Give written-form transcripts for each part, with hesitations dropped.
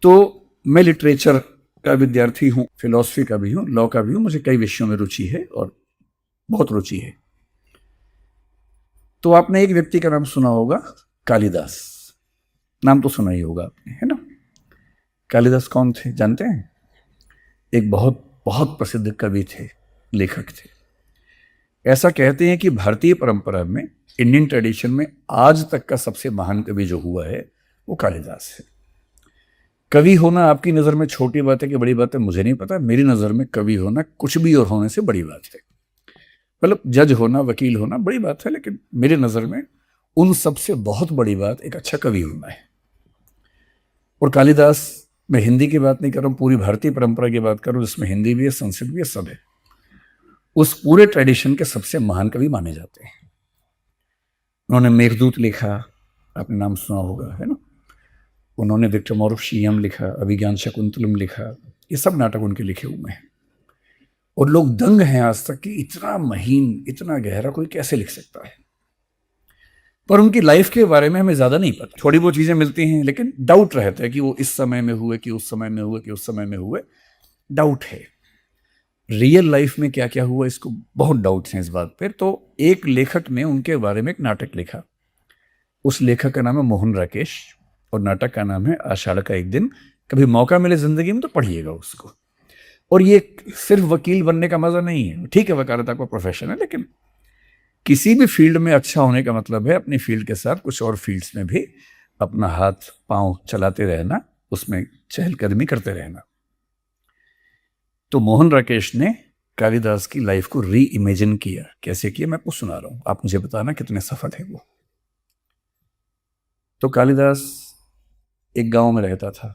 तो मैं लिटरेचर का विद्यार्थी हूँ, फिलॉसफी का भी हूँ, लॉ का भी हूँ, मुझे कई विषयों में रुचि है और बहुत रुचि है। तो आपने एक व्यक्ति का नाम सुना होगा, कालिदास। नाम तो सुना ही होगा आपने, है ना? कालिदास कौन थे जानते हैं? एक बहुत बहुत प्रसिद्ध कवि थे, लेखक थे। ऐसा कहते हैं कि भारतीय परंपरा में, इंडियन ट्रेडिशन में आज तक का सबसे महान कवि जो हुआ है वो कालिदास है। कवि होना आपकी नज़र में छोटी बात है कि बड़ी बात है मुझे नहीं पता, मेरी नज़र में कवि होना कुछ भी और होने से बड़ी बात है। मतलब जज होना, वकील होना बड़ी बात है, लेकिन मेरी नज़र में उन सबसे बहुत बड़ी बात एक अच्छा कवि होना है। और कालिदास, मैं हिंदी की बात नहीं कर रहा हूँ, पूरी भारतीय परंपरा की बात कर रहा हूँ, जिसमें हिंदी भी है, संस्कृत भी है, सब है। उस पूरे ट्रेडिशन के सबसे महान कवि माने जाते हैं। उन्होंने मेघदूत लिखा, आपने नाम सुना होगा, है ना? उन्होंने विक्रम और शीयम लिखा, अभिज्ञान शकुंतलम लिखा, ये सब नाटक उनके लिखे हुए हैं। और लोग दंग हैं आज तक कि इतना महीन, इतना गहरा कोई कैसे लिख सकता है। पर उनकी लाइफ के बारे में हमें ज़्यादा नहीं पता। थोड़ी बहुत चीज़ें मिलती हैं, लेकिन डाउट रहता है कि वो इस समय में हुए, कि उस समय में हुए, कि उस समय में हुए। डाउट है रियल लाइफ में क्या क्या हुआ, इसको बहुत डाउट्स हैं इस बात पे। तो एक लेखक ने उनके बारे में एक नाटक लिखा। उस लेखक का नाम है मोहन राकेश, और नाटक का नाम है आषाढ़ का एक दिन। कभी मौका मिले जिंदगी में तो पढ़िएगा उसको। और ये सिर्फ वकील बनने का मजा नहीं है, ठीक है वकालत आपका प्रोफेशन है, लेकिन किसी भी फील्ड में अच्छा होने का मतलब है अपनी फील्ड के साथ कुछ और फील्ड्स में भी अपना हाथ पांव चलाते रहना, उसमें चहलकदमी करते रहना। तो मोहन राकेश ने कालिदास की लाइफ को री इमेजिन किया। कैसे किया मैं आपको सुना रहा हूं, आप मुझे बताना कितने सफल है वो। तो कालिदास एक गांव में रहता था,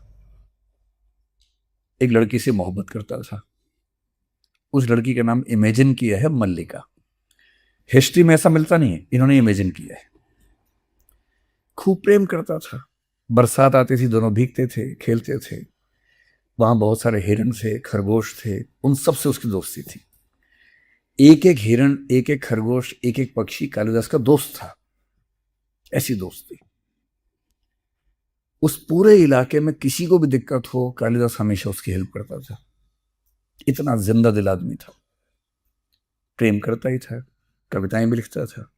एक लड़की से मोहब्बत करता था। उस लड़की का नाम इमेजिन किया है मल्लिका। हिस्ट्री में ऐसा मिलता नहीं है, इन्होंने इमेजिन किया है। खूब प्रेम करता था, बरसात आती थी, दोनों भीगते थे, खेलते थे। वहां बहुत सारे हिरण थे, खरगोश थे, उन सब से उसकी दोस्ती थी। एक एक हिरण, एक एक खरगोश, एक एक पक्षी कालिदास का दोस्त था। ऐसी दोस्ती। उस पूरे इलाके में किसी को भी दिक्कत हो, कालिदास हमेशा उसकी हेल्प करता था। इतना जिंदा दिल आदमी था, प्रेम करता ही था, कविताएं भी लिखता था।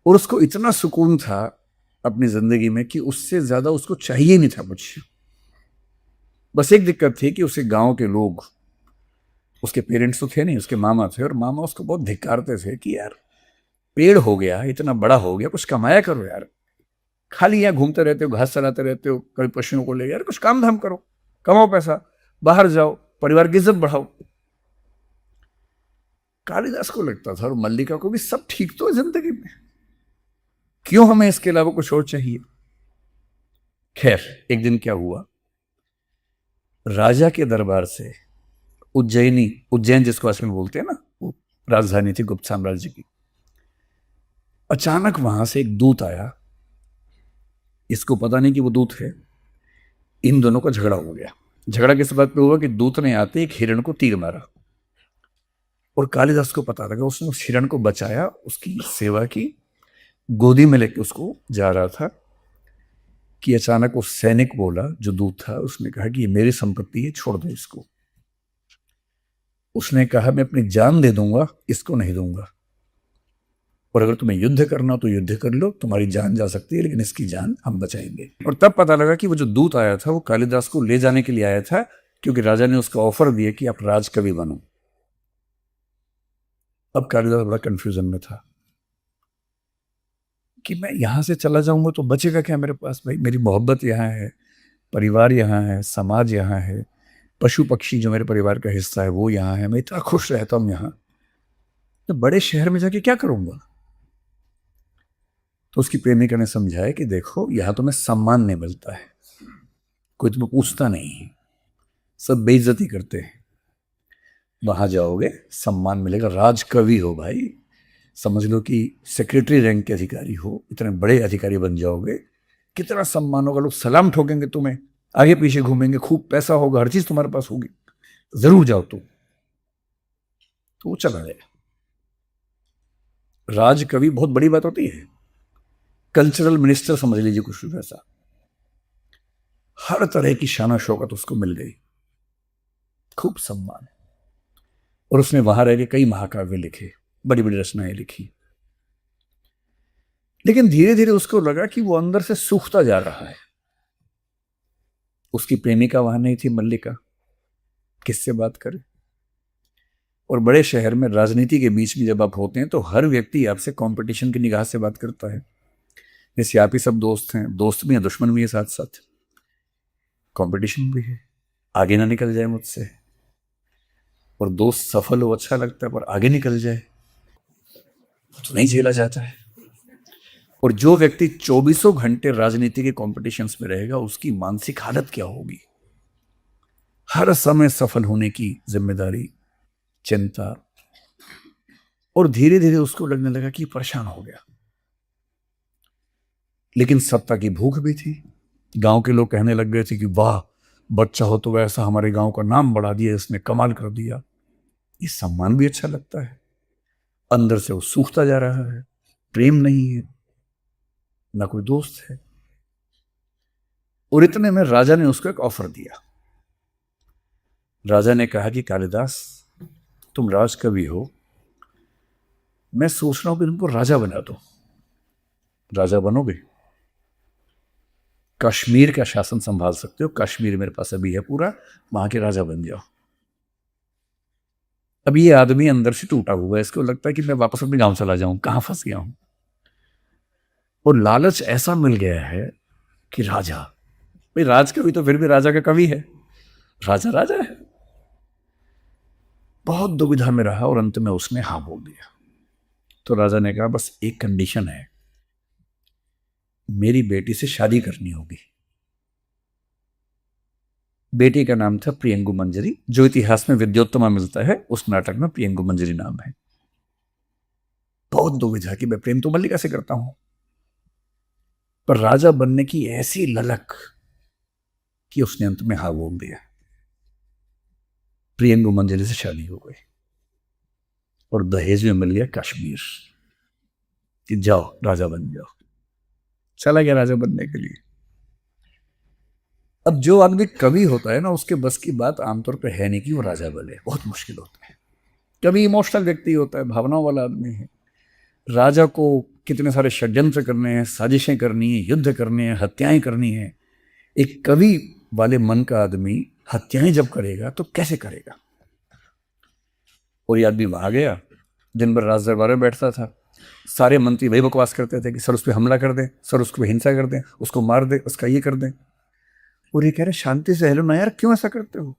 और उसको इतना सुकून था अपनी जिंदगी में कि उससे ज्यादा उसको चाहिए नहीं था कुछ। बस एक दिक्कत थी कि उसे गांव के लोग, उसके पेरेंट्स तो थे नहीं, उसके मामा थे, और मामा उसको बहुत धिक्कारते थे कि यार पेड़ हो गया, इतना बड़ा हो गया, कुछ कमाया करो यार, खाली यहाँ घूमते रहते हो, घास चलाते रहते हो, कभी पशुओं को ले, यार कुछ काम धाम करो, कमाओ पैसा, बाहर जाओ, परिवार की इज्जत बढ़ाओ। कालिदास को लगता था और मल्लिका को भी सब ठीक तो है जिंदगी में, क्यों हमें इसके अलावा कुछ और चाहिए। खैर एक दिन क्या हुआ, राजा के दरबार से उज्जैन जिसको आज में बोलते हैं ना, वो राजधानी थी गुप्त साम्राज्य की। अचानक वहां से एक दूत आया। इसको पता नहीं कि वो दूत है। इन दोनों का झगड़ा हो गया। झगड़ा किस बात पे हुआ कि दूत ने आते एक हिरण को तीर मारा, और कालिदास को पता लगा। उसने उस हिरण को बचाया, उसकी सेवा की, गोदी में लेके उसको जा रहा था कि अचानक वो सैनिक बोला, जो दूत था, उसने कहा कि ये मेरी संपत्ति है, छोड़ दो इसको। उसने कहा मैं अपनी जान दे दूंगा, इसको नहीं दूंगा, और अगर तुम्हें युद्ध करना हो तो युद्ध कर लो, तुम्हारी जान जा सकती है, लेकिन इसकी जान हम बचाएंगे। और तब पता लगा कि वो जो दूत आया था वो कालिदास को ले जाने के लिए आया था, क्योंकि राजा ने उसका ऑफर दिया कि आप राजकवि बनो। अब कालिदास बड़ा कंफ्यूजन में था कि मैं यहां से चला जाऊंगा तो बचेगा क्या मेरे पास। भाई मेरी मोहब्बत यहाँ है, परिवार यहाँ है, समाज यहाँ है, पशु पक्षी जो मेरे परिवार का हिस्सा है वो यहाँ है, मैं इतना खुश रहता हूँ यहाँ, तो बड़े शहर में जाके क्या करूंगा। तो उसकी प्रेमिका ने समझाया कि देखो यहाँ तुम्हें सम्मान नहीं मिलता है, कोई तुम्हें पूछता नहीं है, सब बेइज्जती करते हैं। वहां जाओगे सम्मान मिलेगा, राजकवि हो भाई, समझ लो कि सेक्रेटरी रैंक के अधिकारी हो, इतने बड़े अधिकारी बन जाओगे, कितना सम्मान होगा, लोग सलाम ठोकेंगे तुम्हें, आगे पीछे घूमेंगे, खूब पैसा होगा, हर चीज तुम्हारे पास होगी, जरूर जाओ तुम। तो वो चला गया। राजकवि बहुत बड़ी बात होती है, कल्चरल मिनिस्टर समझ लीजिए कुछ वैसा। हर तरह की शान शौकत उसको मिल गई, खूब सम्मान। और उसने वहां रह के कई महाकाव्य लिखे, बड़ी बड़ी रचनाएं लिखी। लेकिन धीरे धीरे उसको लगा कि वो अंदर से सूखता जा रहा है। उसकी प्रेमिका वहां नहीं थी, मल्लिका, किससे बात करे। और बड़े शहर में राजनीति के बीच में जब आप होते हैं तो हर व्यक्ति आपसे कंपटीशन की निगाह से बात करता है। जैसे आप ही सब दोस्त हैं, दोस्त भी हैं, दुश्मन भी है, साथ साथ कंपटीशन भी है, आगे ना निकल जाए मुझसे। और दोस्त सफल हो अच्छा लगता है, पर आगे निकल जाए तो नहीं झेला जाता है। और जो व्यक्ति 24 घंटे राजनीति के कॉम्पिटिशन्स में रहेगा, उसकी मानसिक हालत क्या होगी। हर समय सफल होने की जिम्मेदारी, चिंता। और धीरे धीरे उसको लगने लगा कि परेशान हो गया। लेकिन सत्ता की भूख भी थी। गांव के लोग कहने लग गए थे कि वाह, बच्चा हो तो वैसा, हमारे गांव का नाम बढ़ा दिया, इसने कमाल कर दिया। ये सम्मान भी अच्छा लगता है। अंदर से वो सूखता जा रहा है, प्रेम नहीं है, ना कोई दोस्त है। और इतने में राजा ने उसको एक ऑफर दिया। राजा ने कहा कि कालिदास, तुम राजकवि हो, मैं सोच रहा हूं कि तुमको राजा बना दो। राजा बनोगे, कश्मीर का शासन संभाल सकते हो, कश्मीर मेरे पास अभी है पूरा, वहां के राजा बन जाओ। अब ये आदमी अंदर से टूटा हुआ है, इसको लगता है कि मैं वापस अपने गांव चला जाऊं, कहां फंस गया हूं। और लालच ऐसा मिल गया है कि राजा, भाई राजकवि तो फिर भी राजा का कवि है, राजा राजा है। बहुत दुविधा में रहा और अंत में उसने हाँ बोल दिया। तो राजा ने कहा, बस एक कंडीशन है, मेरी बेटी से शादी करनी होगी। बेटी का नाम था प्रियंगु मंजरी, जो इतिहास में विद्योत्तमा मिलता है, उस नाटक में प्रियंगु मंजरी नाम है। बहुत दुविधा कि मैं प्रेम तो मल्लिका से करता हूं, पर राजा बनने की ऐसी ललक कि उसने अंत में हाँ बोल दिया। प्रियंगु मंजरी से शादी हो गई और दहेज में मिल गया कश्मीर, कि जाओ राजा बन जाओ। चला गया राजा बनने के लिए। अब जो आदमी कवि होता है ना, उसके बस की बात आमतौर पर है नहीं कि वो राजा बने, बहुत मुश्किल होता है। कभी इमोशनल व्यक्ति होता है, भावनाओं वाला आदमी है। राजा को कितने सारे षड्यंत्र करने हैं, साजिशें करनी है, युद्ध करने हैं, हत्याएं करनी है। एक कवि वाले मन का आदमी हत्याएं जब करेगा तो कैसे करेगा। और ये आदमी वहां गया, दिन भर राज दरबार में बैठता था। सारे मंत्री वही बकवास करते थे कि सर उस पर हमला कर दें, सर उसको हिंसा कर दें, उसको मार दें, उसका ये कर दें। और ये कह रहे शांति से हेलो ना यार, क्यों ऐसा करते हो।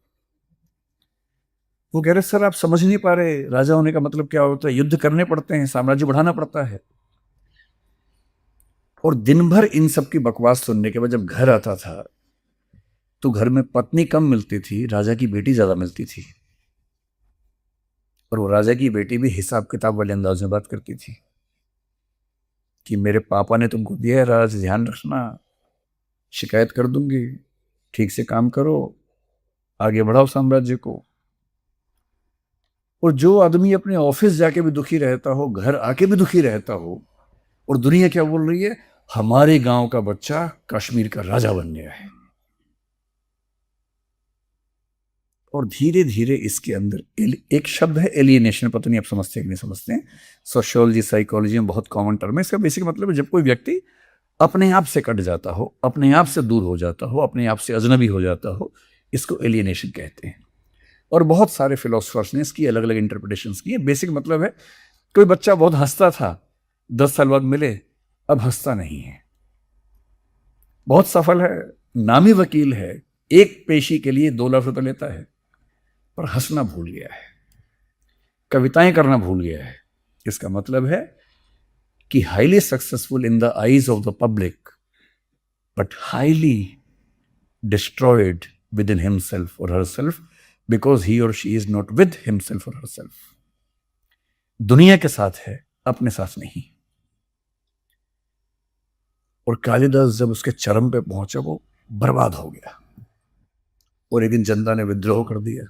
वो कह रहे सर आप समझ नहीं पा रहे, राजा होने का मतलब क्या होता है, युद्ध करने पड़ते हैं, साम्राज्य बढ़ाना पड़ता है। और दिन भर इन सब की बकवास सुनने के बाद जब घर आता था तो घर में पत्नी कम मिलती थी, राजा की बेटी ज्यादा मिलती थी। और वो राजा की बेटी भी हिसाब किताब वाले अंदाज में बात करती थी कि मेरे पापा ने तुमको दिया है राज, ध्यान रखना, शिकायत कर दूंगी, ठीक से काम करो, आगे बढ़ाओ साम्राज्य को। और जो आदमी अपने ऑफिस जाके भी दुखी रहता हो, घर आके भी दुखी रहता हो, और दुनिया क्या बोल रही है, हमारे गांव का बच्चा कश्मीर का राजा बन गया है। और धीरे धीरे इसके अंदर एक शब्द है एलियनेशन, पता नहीं आप समझते हैं कि नहीं समझते हैं। सोशियोलॉजी साइकोलॉजी में बहुत कॉमन टर्म है। इसका बेसिक मतलब है जब कोई व्यक्ति अपने आप से कट जाता हो, अपने आप से दूर हो जाता हो, अपने आप से अजनबी हो जाता हो, इसको एलियनेशन कहते हैं। और बहुत सारे फिलोसफर्स ने इसकी अलग अलग इंटरप्रिटेशंस की है। बेसिक मतलब है कोई बच्चा बहुत हंसता था, 10 साल बाद मिले, अब हंसता नहीं है। बहुत सफल है, नामी वकील है, एक पेशी के लिए 2 लाख रुपए लेता है, पर हंसना भूल गया है, कविताएं करना भूल गया है। इसका मतलब है कि highly successful in the eyes of the public, but highly destroyed with in himself और हरसेल्फ, बिकॉज ही और she is not with himself और हरसेल्फ। दुनिया के साथ है, अपने साथ नहीं। और कालिदास जब उसके चरम पे पहुंचा, वो बर्बाद हो गया। और एक दिन जनता ने विद्रोह कर दिया।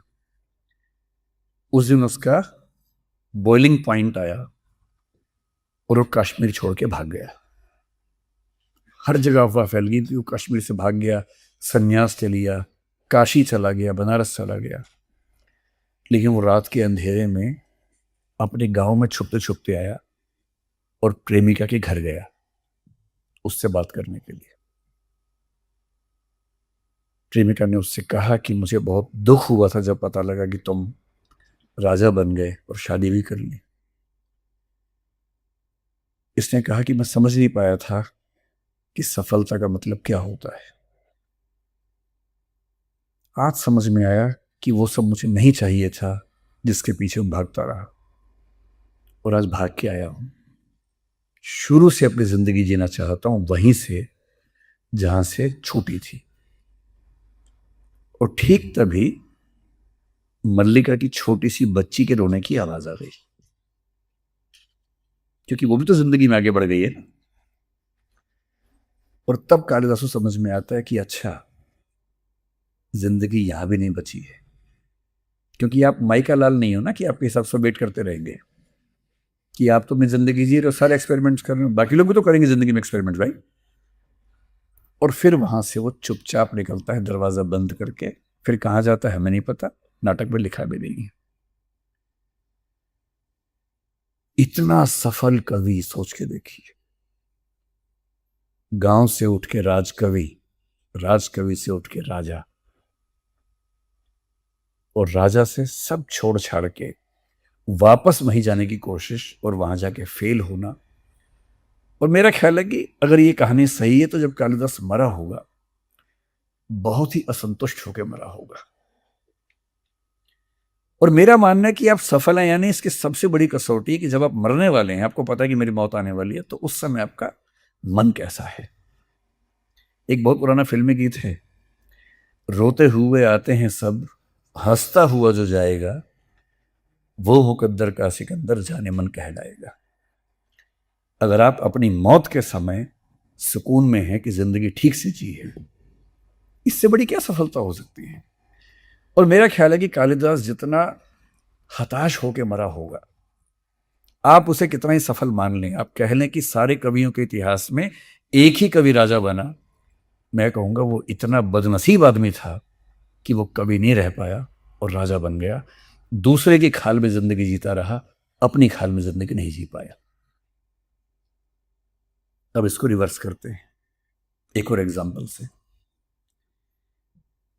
उस दिन उसका बॉइलिंग पॉइंट आया और वो कश्मीर छोड़ के भाग गया। हर जगह अफवाह फैल गई थी, वो कश्मीर से भाग गया, संन्यास ले लिया, काशी चला गया, बनारस चला गया, लेकिन वो रात के अंधेरे में अपने गांव में छुपते छुपते आया और प्रेमिका के घर गया उससे बात करने के लिए। प्रेमिका ने उससे कहा कि मुझे बहुत दुख हुआ था जब पता लगा कि तुम राजा बन गए और शादी भी कर ली। इसने कहा कि मैं समझ नहीं पाया था कि सफलता का मतलब क्या होता है। आज समझ में आया कि वो सब मुझे नहीं चाहिए था जिसके पीछे मैं भागता रहा, और आज भाग के आया हूं। शुरू से अपनी जिंदगी जीना चाहता हूं वहीं से जहां से छूटी थी। और ठीक तभी मल्लिका की छोटी सी बच्ची के रोने की आवाज आ गई, क्योंकि वो भी तो जिंदगी में आगे बढ़ गई है ना। और तब कालिदास को समझ में आता है कि अच्छा, जिंदगी यहां भी नहीं बची है, क्योंकि आप माइका लाल नहीं हो ना कि आपके हिसाब से वेट करते रहेंगे कि आप तो अपनी जिंदगी जी रहे हो, सारे एक्सपेरिमेंट्स कर रहे हो, बाकी लोग भी तो करेंगे जिंदगी में एक्सपेरिमेंट भाई। और फिर वहां से वो चुपचाप निकलता है दरवाजा बंद करके। फिर कहां जाता है हमें नहीं पता, नाटक में लिखा भी नहीं है। इतना सफल कवि, सोच के देखिए, गांव से उठ के राजकवि, राजकवि से उठ के राजा, और राजा से सब छोड़ छाड़ के वापस वहीं जाने की कोशिश और वहां जाके फेल होना। और मेरा ख्याल है कि अगर ये कहानी सही है तो जब कालिदास मरा होगा बहुत ही असंतुष्ट होकर मरा होगा। और मेरा मानना है कि आप सफल हैं यानी इसकी सबसे बड़ी कसौटी है कि जब आप मरने वाले हैं, आपको पता है कि मेरी मौत आने वाली है, तो उस समय आपका मन कैसा है। एक बहुत पुराना फिल्मी गीत है, रोते हुए आते हैं सब, हंसता हुआ जो जाएगा, वो मुकद्दर का सिकंदर जाने मन कहलाएगा। अगर आप अपनी मौत के समय सुकून में हैं कि जिंदगी ठीक से जी है, इससे बड़ी क्या सफलता हो सकती है। और मेरा ख्याल है कि कालिदास जितना हताश होकर मरा होगा, आप उसे कितना ही सफल मान लें, आप कह लें कि सारे कवियों के इतिहास में एक ही कवि राजा बना, मैं कहूंगा वो इतना बदनसीब आदमी था कि वो कवि नहीं रह पाया और राजा बन गया। दूसरे की खाल में जिंदगी जीता रहा, अपनी खाल में जिंदगी नहीं जी पाया। अब इसको रिवर्स करते हैं एक और एग्जाम्पल से।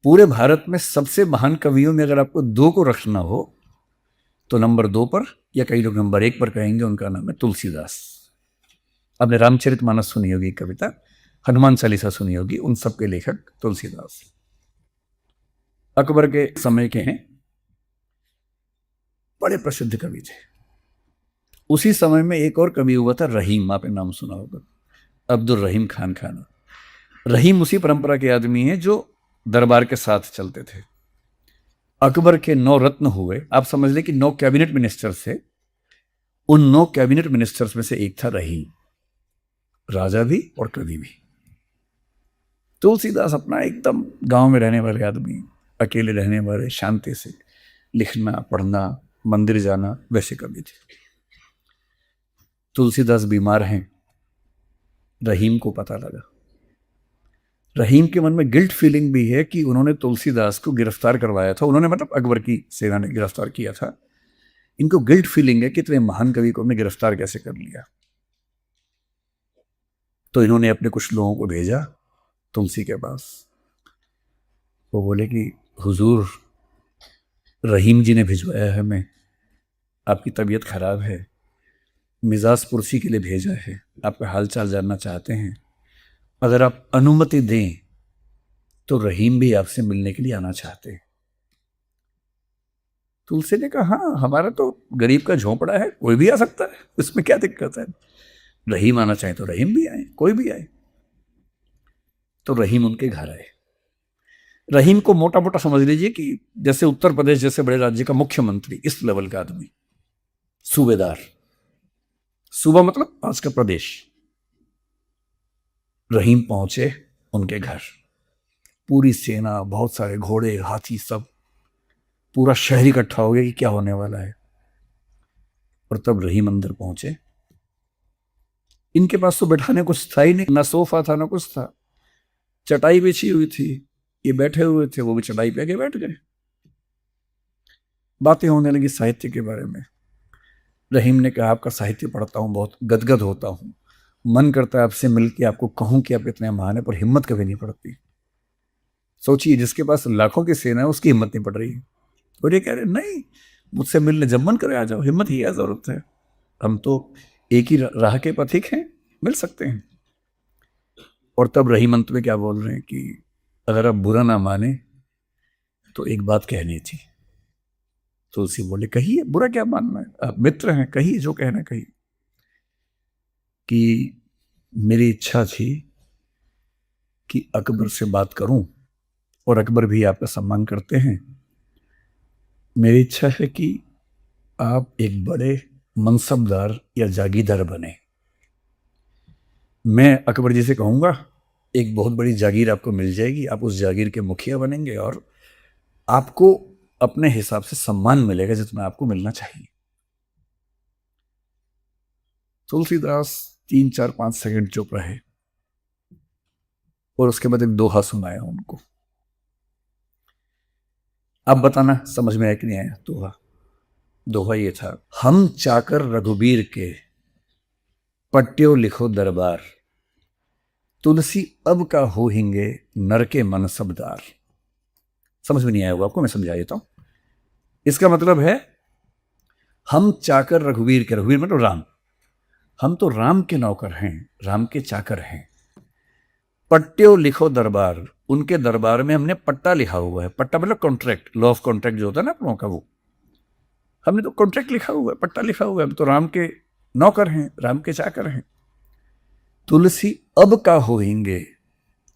पूरे भारत में सबसे महान कवियों में अगर आपको दो को रखना हो तो नंबर 2 पर, या कई लोग नंबर 1 पर कहेंगे, उनका नाम है तुलसीदास। आपने रामचरितमानस सुनी होगी कविता, हनुमान चालीसा सुनी होगी, उन सब के लेखक तुलसीदास अकबर के समय के हैं, बड़े प्रसिद्ध कवि थे। उसी समय में एक और कवि हुआ था रहीम, आपने नाम सुना होगा, अब्दुल रहीम खान खाना। रहीम उसी परंपरा के आदमी हैं जो दरबार के साथ चलते थे। अकबर के 9 रत्न हुए, आप समझ लें कि 9 कैबिनेट मिनिस्टर्स थे। उन 9 कैबिनेट मिनिस्टर्स में से एक था रहीम, राजा भी और कवि भी। तुलसीदास अपना एकदम गांव में रहने वाले आदमी, अकेले रहने वाले, शांति से लिखना पढ़ना, मंदिर जाना, वैसे कवि थे। तुलसीदास बीमार हैं, रहीम को पता लगा। रहीम के मन में गिल्ट फीलिंग भी है कि उन्होंने तुलसीदास को गिरफ्तार करवाया था, उन्होंने मतलब अकबर की सेना ने गिरफ्तार किया था। इनको गिल्ट फीलिंग है कि इतने महान कवि को हमने गिरफ्तार कैसे कर लिया। तो इन्होंने अपने कुछ लोगों को भेजा तुलसी के पास। वो बोले कि हुजूर, रहीम जी ने भिजवाया है हमें, आपकी तबीयत खराब है, मिजाज पुरसी के लिए भेजा है, आपका हालचाल जानना चाहते हैं, अगर आप अनुमति दें तो रहीम भी आपसे मिलने के लिए आना चाहते हैं। तुलसी ने कहा, हाँ, हमारा तो गरीब का झोंपड़ा है, कोई भी आ सकता है, इसमें क्या दिक्कत है। रहीम आना चाहे तो रहीम भी आए, कोई भी आए। तो रहीम उनके घर आए। रहीम को मोटा मोटा समझ लीजिए कि जैसे उत्तर प्रदेश जैसे बड़े राज्य का मुख्यमंत्री, इस लेवल का आदमी, सूबेदार। सूबा मतलब आज का प्रदेश। रहीम पहुंचे उनके घर, पूरी सेना, बहुत सारे घोड़े, हाथी, सब, पूरा शहर इकट्ठा हो गया कि क्या होने वाला है। और तब रहीम अंदर पहुंचे। इनके पास तो बैठाने कुछ था ही नहीं, ना सोफा था ना कुछ था, चटाई बिछी हुई थी, ये बैठे हुए थे, वो भी चढ़ाई पे आके बैठ गए। बातें होने लगी साहित्य के बारे में। रहीम ने कहा, आपका साहित्य पढ़ता हूँ, बहुत गदगद होता हूँ, मन करता है आपसे मिलके आपको कहूँ कि आप इतने महान है, पर हिम्मत कभी नहीं पड़ती। सोचिए, जिसके पास लाखों की सेना है उसकी हिम्मत नहीं पड़ रही। और ये कह रहे नहीं, मुझसे मिलने जब मन करे आ जाओ, हिम्मत ही क्या जरूरत है, हम तो एक ही राह के पथिक हैं, मिल सकते हैं। और तब रहीम अंत में क्या बोल रहे हैं कि अगर आप बुरा ना माने तो एक बात कहनी थी। तुलसी बोले, कहिए, बुरा क्या मानना है, आप मित्र हैं, कहिए जो कहना कहिए। कि मेरी इच्छा थी कि अकबर से बात करूं, और अकबर भी आपका सम्मान करते हैं। मेरी इच्छा है कि आप एक बड़े मनसबदार या जागीरदार बने। मैं अकबर जी से कहूंगा, एक बहुत बड़ी जागीर आपको मिल जाएगी, आप उस जागीर के मुखिया बनेंगे और आपको अपने हिसाब से सम्मान मिलेगा जितना आपको मिलना चाहिए। तुलसीदास 3-4-5 सेकंड चुप रहे और उसके बाद एक दोहा सुनाया उनको। अब बताना समझ में आया कि नहीं आया दोहा। दोहा ये था, हम चाकर रघुबीर के, पट्टियों लिखो दरबार, तुलसी अब का हो हिंगे, नर के मन सबदार। समझ में नहीं आया होगा आपको, मैं समझा देता हूं। इसका मतलब है, हम चाकर रघुवीर के, रघुवीर मतलब राम, हम तो राम के नौकर हैं, राम के चाकर हैं। पट्टियों लिखो दरबार, उनके दरबार में हमने पट्टा लिखा हुआ है। पट्टा मतलब कॉन्ट्रैक्ट, लॉ ऑफ कॉन्ट्रैक्ट जो होता है ना अपनों का, वो हमने तो कॉन्ट्रैक्ट लिखा हुआ है, पट्टा लिखा हुआ है, हम तो राम के नौकर हैं, राम के चाकर हैं। तुलसी अब का होएंगे,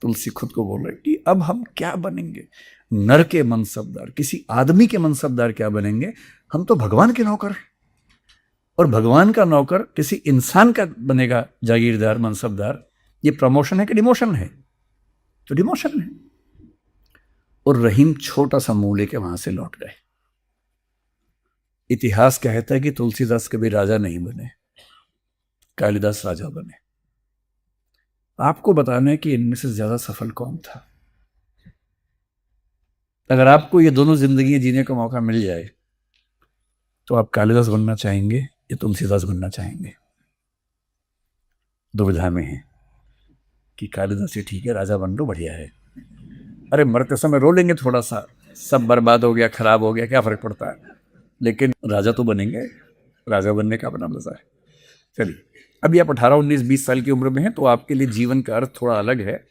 तुलसी खुद को बोल रहे कि अब हम क्या बनेंगे, नर के मनसबदार, किसी आदमी के मनसबदार क्या बनेंगे, हम तो भगवान के नौकर हैं। और भगवान का नौकर किसी इंसान का बनेगा जागीरदार, मनसबदार, ये प्रमोशन है कि डिमोशन है? तो डिमोशन है। और रहीम छोटा सा मुंह लेके वहां से लौट गए। इतिहास कहता है कि तुलसीदास कभी राजा नहीं बने, कालिदास राजा बने। आपको बताना है कि इनमें से ज्यादा सफल कौन था। अगर आपको ये दोनों जिंदगी जीने का मौका मिल जाए तो आप कालिदास बनना चाहेंगे या तुलसीदास बनना चाहेंगे? दुविधा में है कि कालिदास ही ठीक है, राजा बन लो, बढ़िया है। अरे मरते समय रो लेंगे थोड़ा सा, सब बर्बाद हो गया, खराब हो गया, क्या फर्क पड़ता है, लेकिन राजा तो बनेंगे, राजा बनने का अपना मजा है। चलिए, अभी आप 18-19-20 साल की उम्र में हैं तो आपके लिए जीवन का अर्थ थोड़ा अलग है,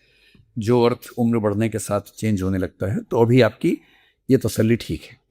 जो अर्थ उम्र बढ़ने के साथ चेंज होने लगता है। तो अभी आपकी ये तसल्ली ठीक है।